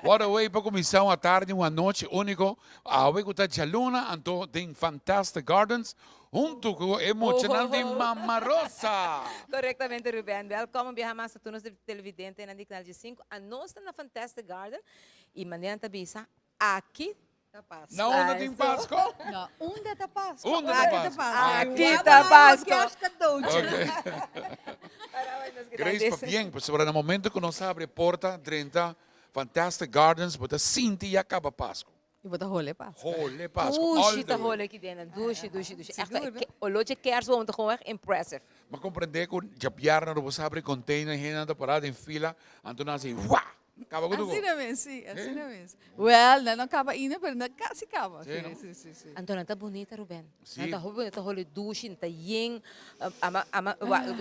What a way para começar uma tarde, uma noite único. A we kuta Jaluna, anto tem Fantastic Gardens, junto com o emocionante Mama Rosa. Correctamente, Ruben. Welkom bij Hamas, toen ons de televidente na canal de 5. A nós na Fantastic Garden e maneira tabisa aqui tá Páscoa. Na onda tem Páscoa? No, onda ta Pasko. Onda ta Pasko. Aqui tá Páscoa. Okay. Grace, pa bien, pues sobre el momento que nos abre porta 30 Fantastic Gardens, but sinti ya acaba Páscoa. Je wordt een holle Pasko. Holy Páscoa. all Douche the tá way. rolo aqui dentro. Douche. Echt, Seguro. o lote kerstboom tá gewoon echt impressive. Ma comprende que ya piarna no abre container, gente anda parada en fila, anto nasi, ¡wah! Acaba con Assim tudo. na mesmo, sim, assim na mesmo. Well, não acaba ainda, mas não quase acaba. Sim, não? Sim. Antônio, tá bonita, Ruben. Sim. Tá bonita, tá rolo douche, tá yin.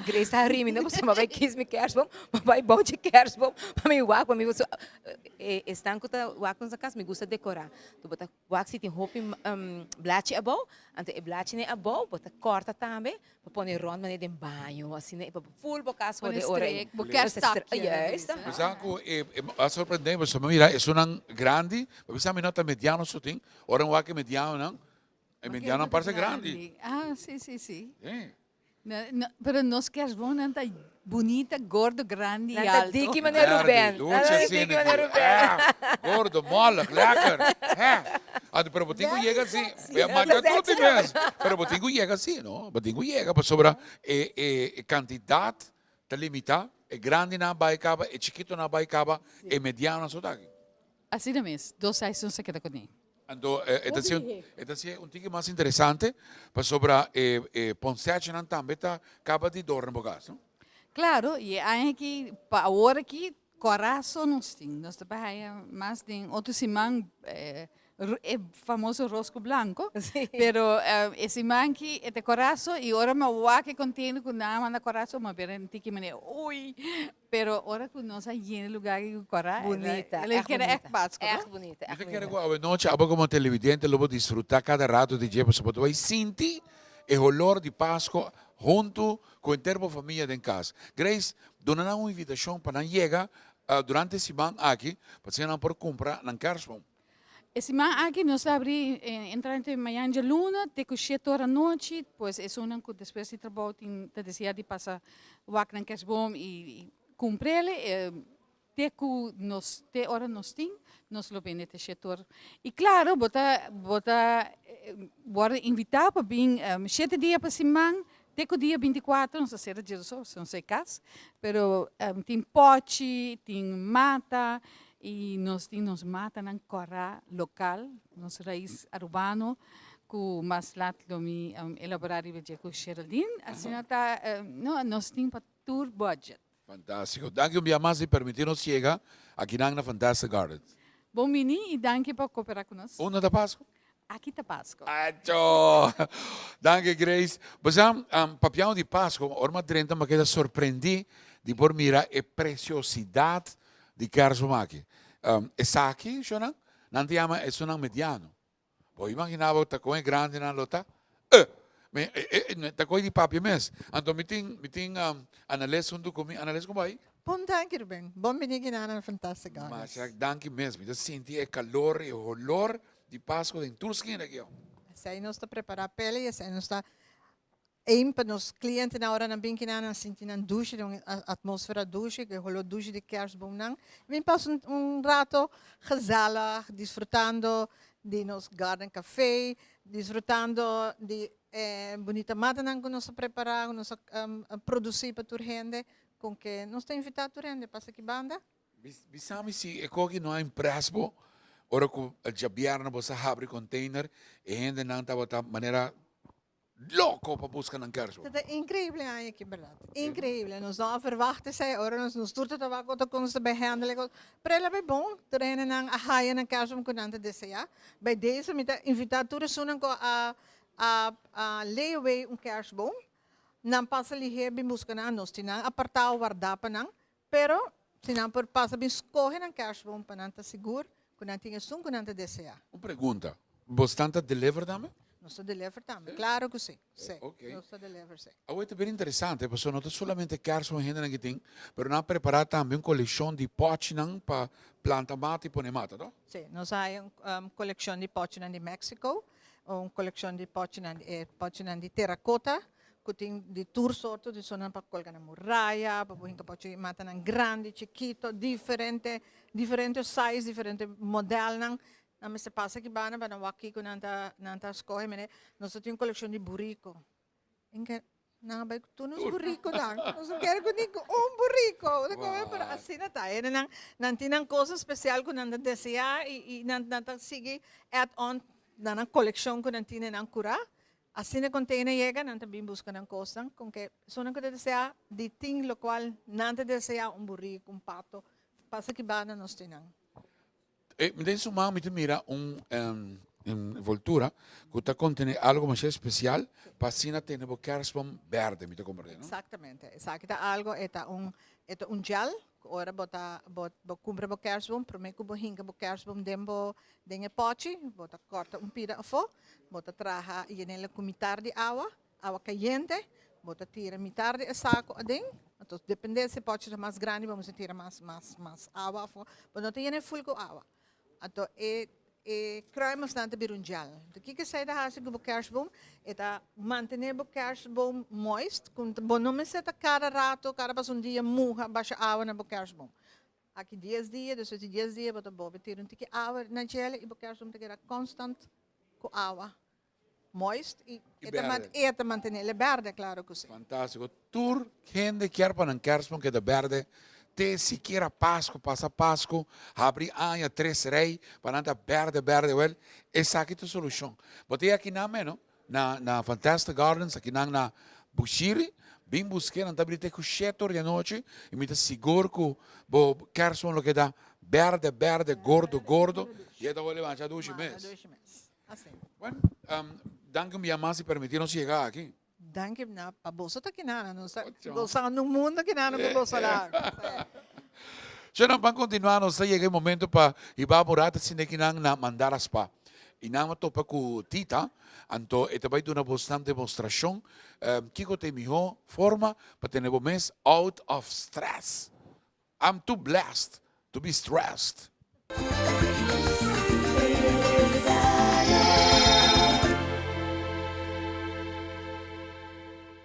Grace tá rindo, você vai kiss me kerstboom, vai bom de kerstboom, para mim wak, para mim você estanco tá wak nos casa, me gusta decorar. Tu bota wak se tem roupa blaadje abou, ante e blaadje ne abou, bota corta também, para pôr rond maneira de banho, assim né, para full bokas Van voor een de ora. streek, voor kersttakje. Juist. Mas algo a sorprendente, mas mira, é um grande, mas a minota mediano soting, ora um wake mediano não, é mediano parece grande. Ah, sim. É. Pero nós queremos bonita, bonita, gordo, grande e Nanta alto. diki meneer Ruben. Doce Nanta assim, diki meneer Ruben. gordo, mole, lekker. Pero botinho chega assim, mas já tudo mesmo. Pero botinho chega assim, não? Botinho chega, para sobra quantidade tá limitada, é grande na baicaba, é chiquito na baicaba, é mediano na sotaque. Assim na mesmo, 2 seizoens se queda com ele. Então, é um tique mais interessante, para sobra Ponce não também tá acaba de dormir um bocado. Claro, e aí que para agora que coração nós temos, nós trabalhamos mais de outro semana famoso rosco branco, pero esse man que é de coração e ora me voa que contém com nada na coração, mas ver que maneira, ui, pero ora que nós aí no lugar que coração, Bonita. ele quer é básico, Echt bonita. Eu quero que a noite, abo como televidente, eu vou desfrutar cada rato de dia, porque você vai sentir o olor de Páscoa junto com a termo família em casa. Grace, dona uma invitação para não chegar durante a semana aqui, para você não por comprar na Kersboom. Esse man aqui nós abri entrante manhã de luna, te com 7 horas da noite, pois é uma que depois de trabalho te dizia de passar o ac na Kersboom e cumprir ele, te hora nós tem, nós lo bem te 7 horas. E claro, bota invitar para vir 7 dias para semana, Teco dia 24, não sei se era dia não sei caso, pero tem pote, tem mata, e nós mata na corra local, nos raiz urbano, com mais lá me elaborar e ver com Geraldine, assim tá, nós temos para tour budget. Fantástico. Danke um dia mais de permitir-nos chegar aqui na Fantastic Gardens. Bom mini e danke por cooperar com nós. Una da Páscoa? Aqui tá Páscoa. Acho! Danke, Grace. Basam, papião de Páscoa, orma 30, mas queda surpreendi de por mirar a preciosidade de Kersboom aqui. Essa aqui, Shona, não te ama, é um mediano. Poi imaginava que com é grande na lota. Tá com de papi mesmo. Então, me tem análise junto comigo. Análise como aí? Bom, dank je, Ruben. Bom binigyan na ng Fantastic Mas, Gardens. danke mesmo. Eu senti o calor e o olor de Páscoa em tudo que aqui. Zij nos está preparar pele, zij nos está een para nos clientes na hora na binkin na sentir na douche, a atmosfera douche, que rolou douche de kerstboom nang. Vem passo rato gezellig, disfrutando de nos garden café, disfrutando de bonita mata nang que nos preparar, nos produzir para tur gente, com que nos está invitado tur gente para aqui banda. Bisami si ekogi no impresbo. Ora ko jabiar na bosa abre container e gente não estava de maneira louco para buscar na Kersboom. Dat is increíble eigenlijk, verdad. Increíble. Nos não verwachten zij, ora nos doet het ook dat ons te behandelen. Prela bij bon, terwijl nang ahaya nang kasum ko nante deseja. Bij deze met de invitator sunan ko a layaway kerstboom. Nan pasa lihe bi busca na nos tinang apartao guardapa nang. Pero tinang por pasa bi escoge nang kerstboom pa nanta seguro, ko nanti ngasung ko nante deseja. Uma pergunta. Bastante deliver dame? Nós deliver também. Claro que sim. Sim. Ok. Nós deliver sim. Agora é bem interessante, porque não é somente kerstboom ainda que tem, mas nós preparar também uma coleção de potes para plantar mata e pôr mata, não? Sim, nós temos uma coleção de potes de México, uma coleção de potes de terracota, que tem de tour sorto, de sono para colocar na muralha, para pôr potes mata grande, chiquito, diferente size, diferente modelo. Não se passa que bana para não aqui com nanta escolha, nós temos uma coleção de burrico. Não, mas tu não é burrico não. Nós não queremos que burrico. Pero assim não tá. Não tem coisa especial que não deseja e não sigue add-on na coleção que não tem na cura. Assim não contém chega, não também busca na coisa, com que só não que deseja de ting lo qual não deseja burrico, pato. Passa que bana nós temos. Dentro do me mira envoltura que contém algo mais especial para assim ter um kerstboom verde, me compreende, não? Exatamente. Exacto. Algo é gel, ora bota cumpre o kerstboom, primeiro que hinga o kerstboom dentro pote, bota corta pira fo, bota traha e nele com mitar de água caliente, bota tira mitar de saco adem. Então depende se pote mais grande, vamos tirar mais água fo, mas não tem full com água. Então kruimers na te gel. De que sai da hase com o kerstboom, manter o kerstboom moist, com não me seta cada rato, cada dia murra baixa água na kerstboom. Aqui 10 dias, depois de 10 dias, bota bobe tira tique água na gel e o kerstboom te constant com água moist e manter ele verde, claro que sim. Fantástico. Tur gente quer para um kerstboom que é verde. Te sequer Páscoa, passa Páscoa, abre anos, 3 reis, para andar verde, well, essa aqui é a solução. Botei aqui na meno, na Fantastic Gardens, aqui na Bushiri, bem busquei, não tá abrindo com 7 horas da noite, e me dá seguro que o kerstboom lo que dá verde, gordo, e é da hora levantar 2 meses. Assim. Bueno, danke minha mãe se permitiram chegar aqui. Danke na a bolsa tá aqui não bolsa no mundo que não bolsa lá. Já não vamos continuar, nós chega o momento para ir para morar se nem que não mandar as pa. E não topa com Tita, então esta vai dar uma bastante demonstração que tem melhor forma para ter um mês out of stress. I'm too blessed to be stressed.